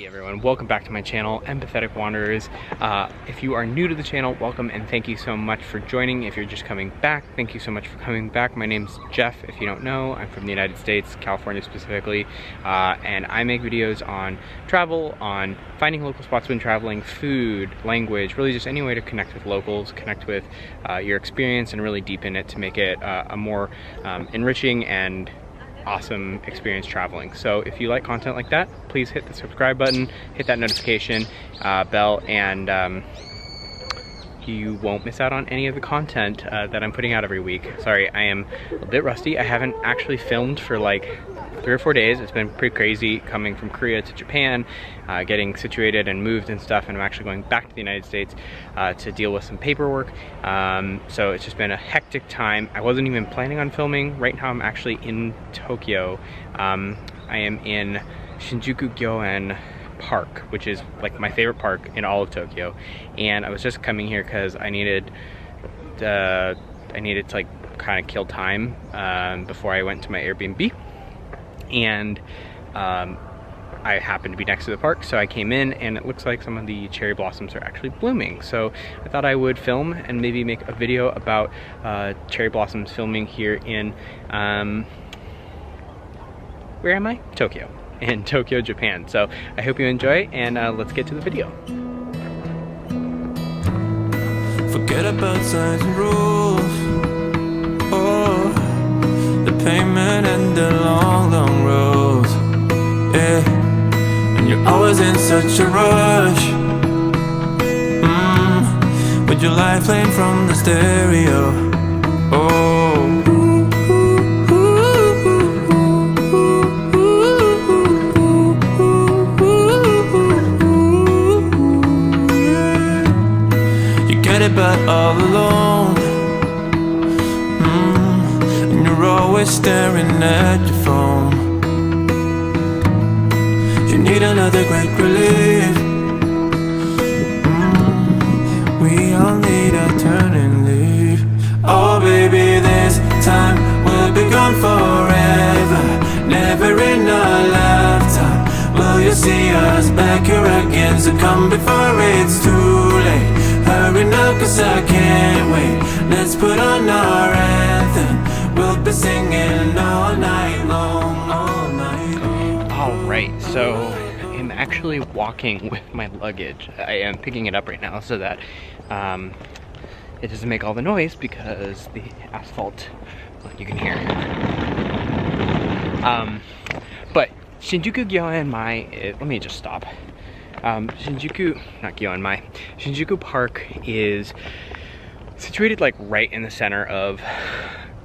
Hey everyone, welcome back to my channel, Empathetic Wanderers. If you are new to the channel, welcome and thank you so much for joining. If you're just coming back, thank you so much for coming back. My name's Jeff, if you don't know. I'm from the United States, California specifically, and I make videos on travel, on finding local spots when traveling, food, language, really just any way to connect with locals, connect with your experience and really deepen it to make it a more enriching and awesome experience traveling. So if you like content like that, please hit the subscribe button, hit that notification bell, and you won't miss out on any of the content that I'm putting out every week. Sorry, I am a bit rusty. I haven't actually filmed for like 3 or 4 days. It's been pretty crazy coming from Korea to Japan, getting situated and moved and stuff, and I'm actually going back to the United States to deal with some paperwork. So it's just been a hectic time. I wasn't even planning on filming. Right now I'm actually in Tokyo. I am in Shinjuku Gyeon Park, which is like my favorite park in all of Tokyo, and I was just coming here because I needed to like kind of kill time before I went to my Airbnb. And I happened to be next to the park, so I came in and it looks like some of the cherry blossoms are actually blooming. So I thought I would film and maybe make a video about cherry blossoms filming here in, where am I? Tokyo. In Tokyo, Japan. So I hope you enjoy, and let's get to the video. Forget about signs and rules. Oh, the pavement and the long, long roads. Yeah, and you're always in such a rush. With your life playing from the stereo. Oh. But all alone, and you're always staring at your phone. You need another great relief. We all need a turn and leave. Oh baby, this time will be gone forever. Never in a lifetime will you see us back here again. So come before it's too late. Hurry now, cause I can't wait. Let's put on our anthem. We'll be singing all night long, all night long. Alright, so I'm actually walking with my luggage. I am picking it up right now so that it doesn't make all the noise because the asphalt, well, you can hear. But Shinjuku Gyeon let me just stop. Shinjuku Park is situated like right in the center of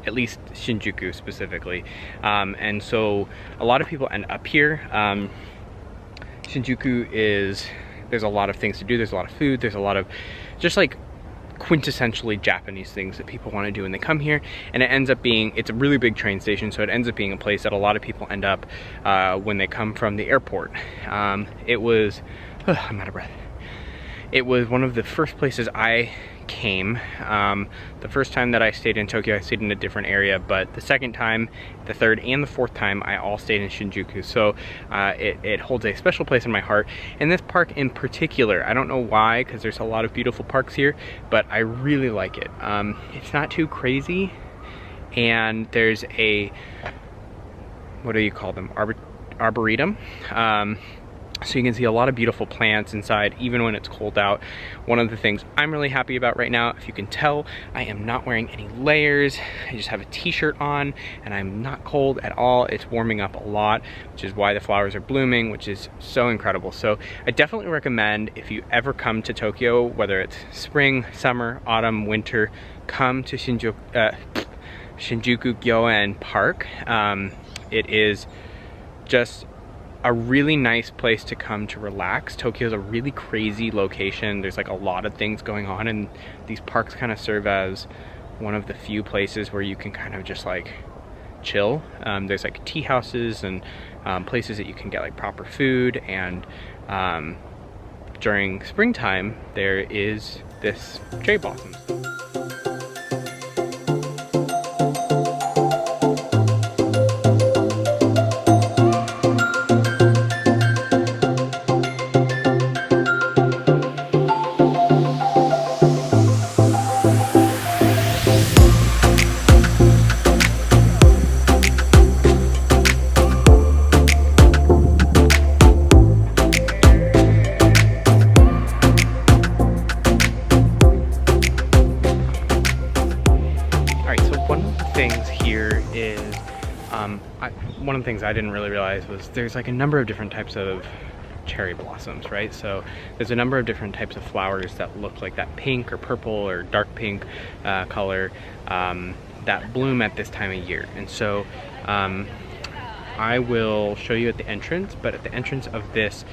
at least Shinjuku specifically, and so a lot of people end up here. Shinjuku there's a lot of things to do, there's a lot of food, there's a lot of just like quintessentially Japanese things that people want to do when they come here, and it ends up being, it's a really big train station, so it ends up being a place that a lot of people end up when they come from the airport. I'm out of breath. It was one of the first places I came. The first time that I stayed in Tokyo, I stayed in a different area, but the second time, the third, and the fourth time, I all stayed in Shinjuku. So it holds a special place in my heart. And this park in particular, I don't know why, because there's a lot of beautiful parks here, but I really like it. It's not too crazy, and there's a, what do you call them? Arboretum. So you can see a lot of beautiful plants inside, even when it's cold out. One of the things I'm really happy about right now, if you can tell, I am not wearing any layers. I just have a t-shirt on, and I'm not cold at all. It's warming up a lot, which is why the flowers are blooming, which is so incredible. So I definitely recommend, if you ever come to Tokyo, whether it's spring, summer, autumn, winter, come to Shinjuku Gyeon Park. It is just a really nice place to come to relax. Tokyo's a really crazy location. There's like a lot of things going on, and these parks kind of serve as one of the few places where you can kind of just like chill. There's like tea houses and places that you can get like proper food, and during springtime there is this cherry blossom. things here is one of the things I didn't really realize was there's like a number of different types of cherry blossoms, right? So there's a number of different types of flowers that look like that pink or purple or dark pink color that bloom at this time of year. And so I will show you at the entrance, but at the entrance of this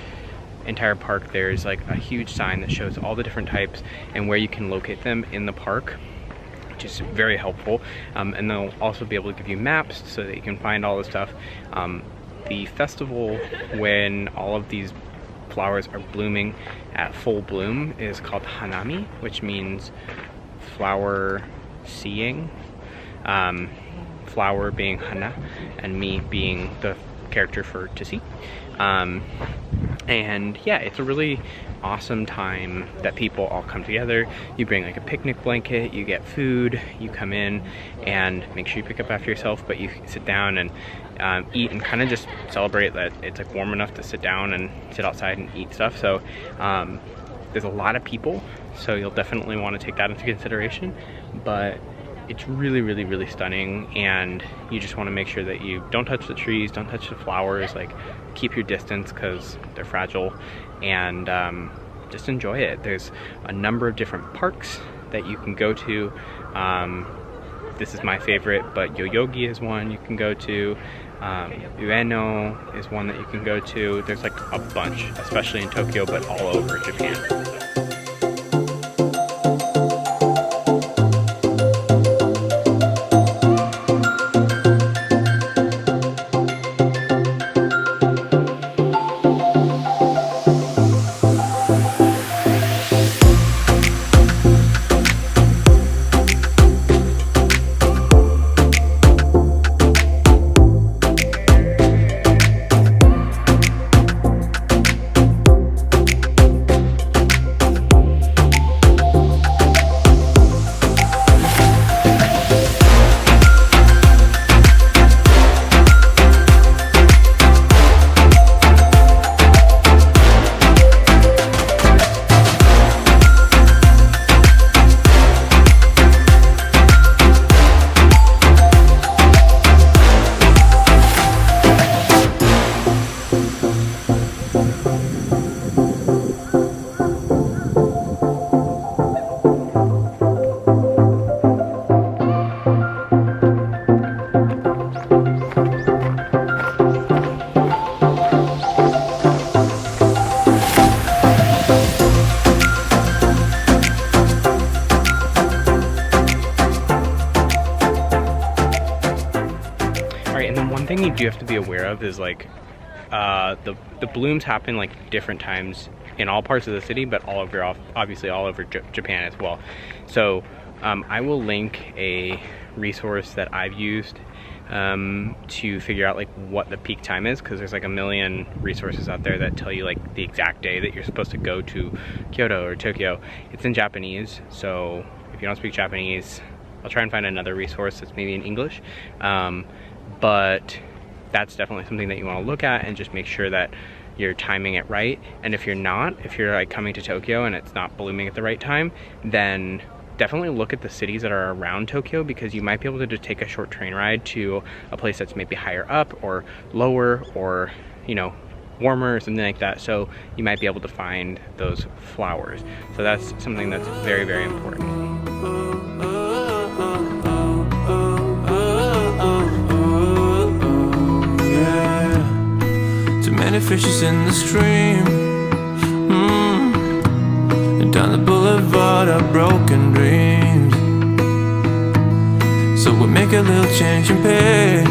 entire park there's like a huge sign that shows all the different types and where you can locate them in the park, which is very helpful. And they'll also be able to give you maps so that you can find all the stuff. The festival when all of these flowers are blooming at full bloom is called Hanami, which means flower seeing. Flower being Hana and mi being the character for to see. And yeah, it's a really awesome time that people all come together. You bring like a picnic blanket, you get food, you come in and make sure you pick up after yourself, but you sit down and eat and kind of just celebrate that it's like warm enough to sit down and sit outside and eat stuff. So there's a lot of people, so you'll definitely want to take that into consideration, but it's really, really, really stunning, and you just want to make sure that you don't touch the trees, don't touch the flowers, like keep your distance because they're fragile, and just enjoy it. There's a number of different parks that you can go to. This is my favorite, but Yoyogi is one you can go to. Ueno is one that you can go to. There's like a bunch, especially in Tokyo, but all over Japan. Thing you do have to be aware of is like the blooms happen like different times in all parts of the city, but all over, obviously all over Japan as well. So I will link a resource that I've used to figure out like what the peak time is, because there's like a million resources out there that tell you like the exact day that you're supposed to go to Kyoto or Tokyo. It's in Japanese, so if you don't speak Japanese, I'll try and find another resource that's maybe in English. But that's definitely something that you want to look at and just make sure that you're timing it right. And if you're not, if you're like coming to Tokyo and it's not blooming at the right time, then definitely look at the cities that are around Tokyo, because you might be able to just take a short train ride to a place that's maybe higher up or lower, or you know, warmer or something like that. So you might be able to find those flowers. So that's something that's very, very important. Many fishes in the stream, and down the boulevard of broken dreams. So we make a little change in pace,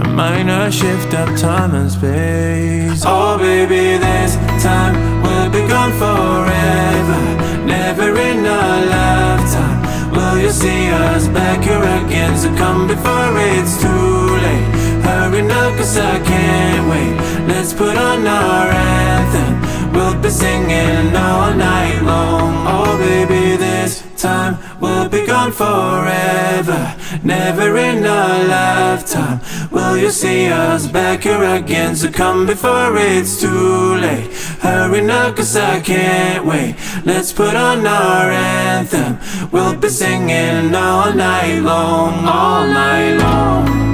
a minor shift of time and space. Oh baby, this time will be gone forever, never in our lifetime will you see us back here again. So come before it's too late. Hurry now, cause I can't wait. Let's put on our anthem. We'll be singing all night long. Oh baby, this time we'll be gone gone forever, never in our lifetime will you see us back here again. So come before it's too late, hurry now cause I can't wait. Let's put on our anthem, we'll be singing all night long, all night long.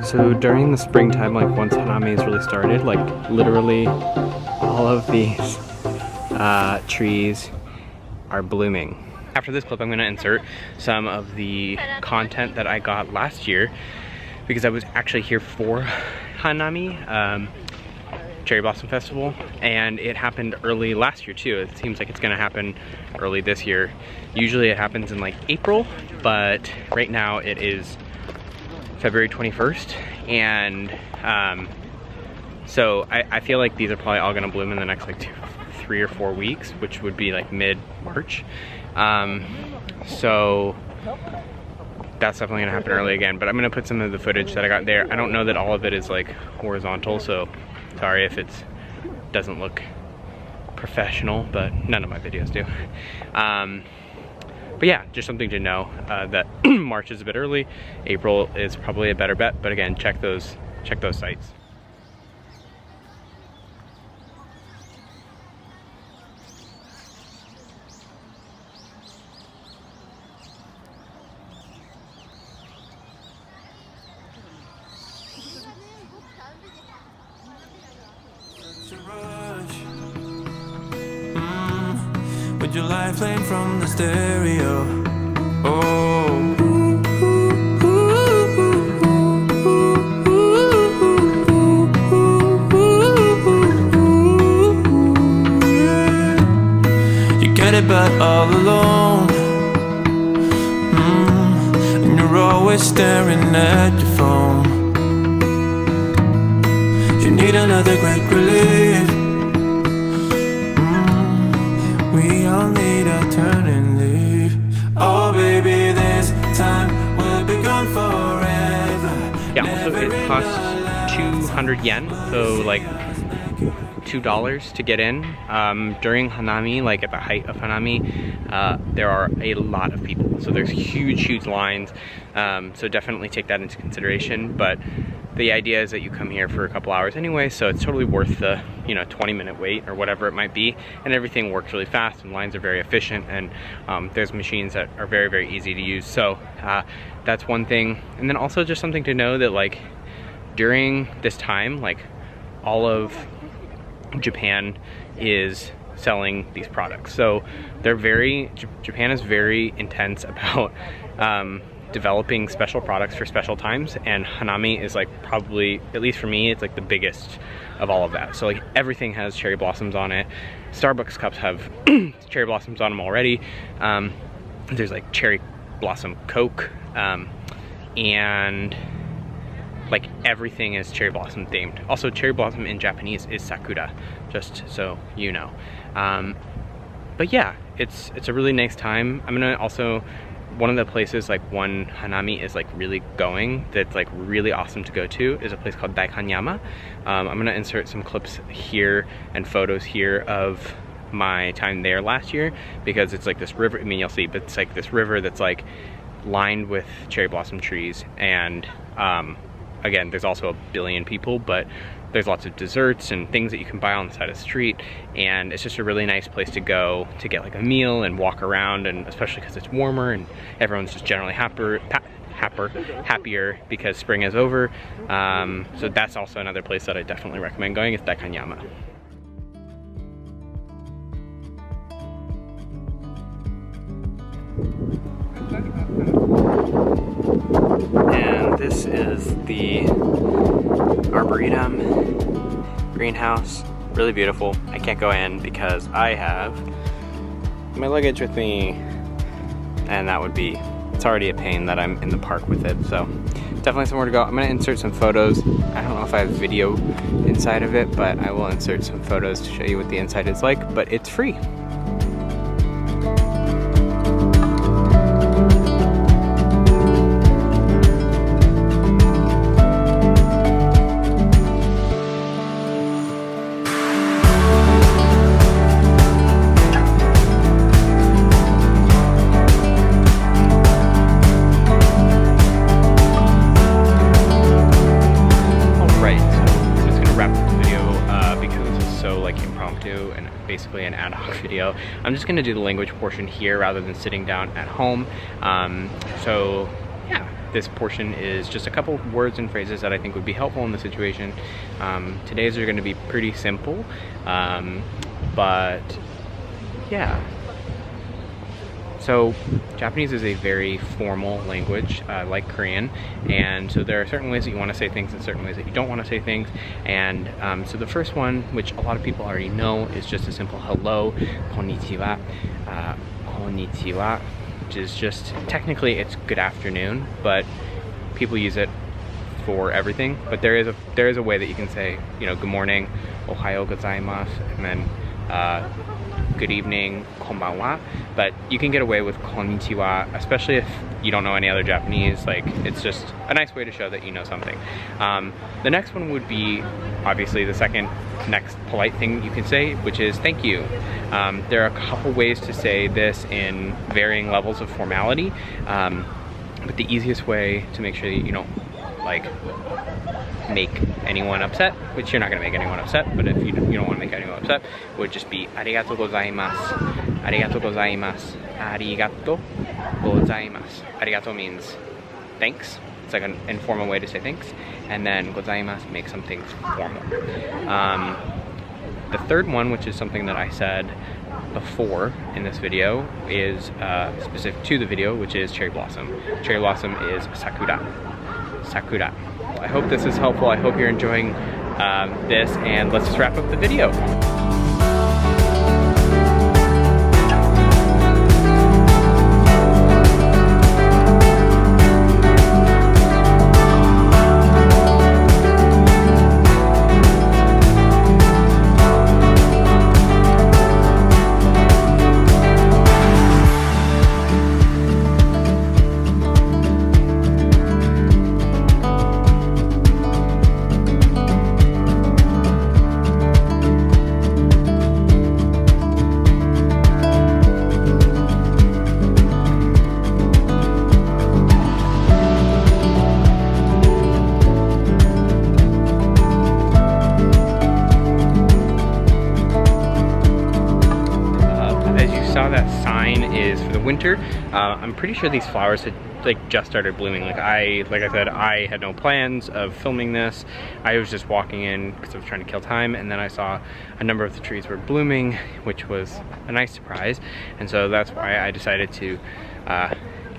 So during the springtime, like once Hanami has really started, like literally all of these trees are blooming. After this clip, I'm gonna insert some of the content that I got last year because I was actually here for Hanami, Cherry Blossom Festival, and it happened early last year too. It seems like it's gonna happen early this year. Usually it happens in like April, but right now it is February 21st, and so I feel like these are probably all gonna bloom in the next like 3 or 4 weeks, which would be like mid-March. So that's definitely gonna happen early again, but I'm gonna put some of the footage that I got there. I don't know that all of it is like horizontal, so sorry if it doesn't look professional, but none of my videos do. But yeah, just something to know that March is a bit early. April is probably a better bet, but again, check those sites. With your life playing from the stereo. Oh. You get it but all alone. And you're always staring at your phone. You need another quick relief. We all need a turn and leave. Oh baby, this time we'll be gone forever. Yeah, also it costs 200 yen, so like $2 to get in. During Hanami, like at the height of Hanami, there are a lot of people. So there's huge lines. So definitely take that into consideration. But the idea is that you come here for a couple hours anyway, so it's totally worth the 20-minute wait or whatever it might be, and everything works really fast and lines are very efficient, and there's machines that are very easy to use. So that's one thing. And then also just something to know that like during this time, like all of Japan is selling these products. So Japan is very intense about developing special products for special times, and Hanami is like probably, at least for me, it's like the biggest of all of that. So like everything has cherry blossoms on it. Starbucks cups have cherry blossoms on them already. There's like cherry blossom Coke, and like everything is cherry blossom themed. Also, cherry blossom in Japanese is sakura, just so you know. But yeah, it's a really nice time. I'm gonna also, one of the places like when Hanami is like really going, that's like really awesome to go to, is a place called Daikanyama. I'm gonna insert some clips here and photos here of my time there last year, because it's like this river, I mean you'll see, but it's like this river that's like lined with cherry blossom trees, and again, there's also a billion people, but there's lots of desserts and things that you can buy on the side of the street, and it's just a really nice place to go to get like a meal and walk around, and especially because it's warmer and everyone's just generally happier because spring is over. So that's also another place that I definitely recommend going, is Daikanyama. And this is the Arboretum greenhouse. Really beautiful. I can't go in because I have my luggage with me, and that would be, it's already a pain that I'm in the park with it, so definitely somewhere to go. I'm gonna insert some photos. I don't know if I have video inside of it, but I will insert some photos to show you what the inside is like, but it's free. Basically an ad hoc video. I'm just gonna do the language portion here rather than sitting down at home. So yeah, this portion is just a couple words and phrases that I think would be helpful in the situation. Today's are gonna be pretty simple, but yeah. So Japanese is a very formal language, like Korean, and so there are certain ways that you want to say things and certain ways that you don't want to say things. And so the first one, which a lot of people already know, is just a simple hello, konnichiwa, konnichiwa, which is just, technically it's good afternoon, but people use it for everything. But there is a way that you can say, you know, good morning, ohayo gozaimasu, and then good evening, konbanwa, but you can get away with konnichiwa, especially if you don't know any other Japanese. Like, it's just a nice way to show that you know something. The next one would be obviously the second next polite thing you can say, which is thank you. There are a couple ways to say this in varying levels of formality, but the easiest way to make sure that you don't like make anyone upset, which you're not gonna make anyone upset, but if you don't want to make anyone upset, would just be arigatou gozaimasu, arigatou gozaimasu, arigatou gozaimasu. Arigatou means thanks. It's like an informal way to say thanks, and then gozaimasu makes some things formal. The third one, which is something that I said before in this video, is specific to the video, which is cherry blossom. Cherry blossom is sakura. Sakura. I hope this is helpful. I hope you're enjoying this, and let's just wrap up the video. That sign is for the winter. I'm pretty sure these flowers had like just started blooming. Like I said, I had no plans of filming this. I was just walking in because I was trying to kill time, and then I saw a number of the trees were blooming, which was a nice surprise. And so that's why I decided to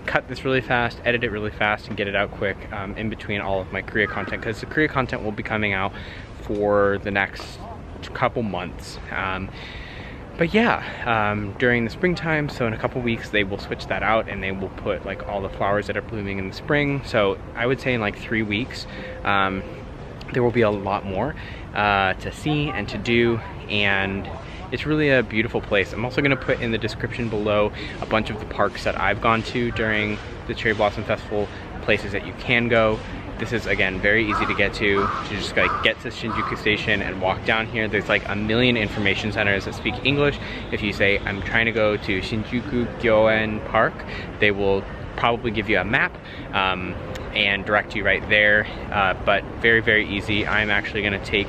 cut this really fast, edit it really fast, and get it out quick in between all of my Korea content, because the Korea content will be coming out for the next couple months. But yeah, during the springtime, so in a couple weeks, they will switch that out and they will put like all the flowers that are blooming in the spring. So I would say in like 3 weeks, there will be a lot more to see and to do, and it's really a beautiful place. I'm also gonna put in the description below a bunch of the parks that I've gone to during the Cherry Blossom Festival, places that you can go. This is, again, very easy to get to. You just like get to Shinjuku Station and walk down here. There's like a million information centers that speak English. If you say, I'm trying to go to Shinjuku Gyeon Park, they will probably give you a map and direct you right there. But very, very easy. I'm actually gonna take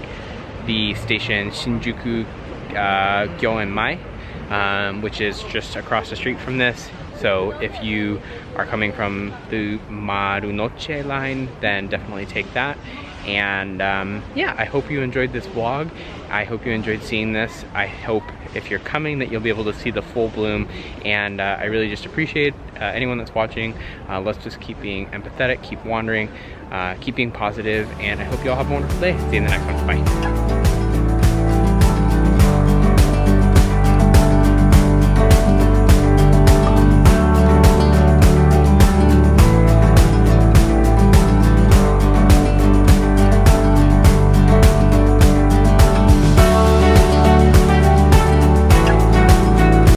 the station Shinjuku Gyeon Park, which is just across the street from this. So if you are coming from the Marunouchi line, then definitely take that. And yeah, I hope you enjoyed this vlog. I hope you enjoyed seeing this. I hope if you're coming that you'll be able to see the full bloom, and I really just appreciate anyone that's watching. Let's just keep being empathetic, keep wandering, keep being positive, and I hope you all have a wonderful day. See you in the next one. Bye.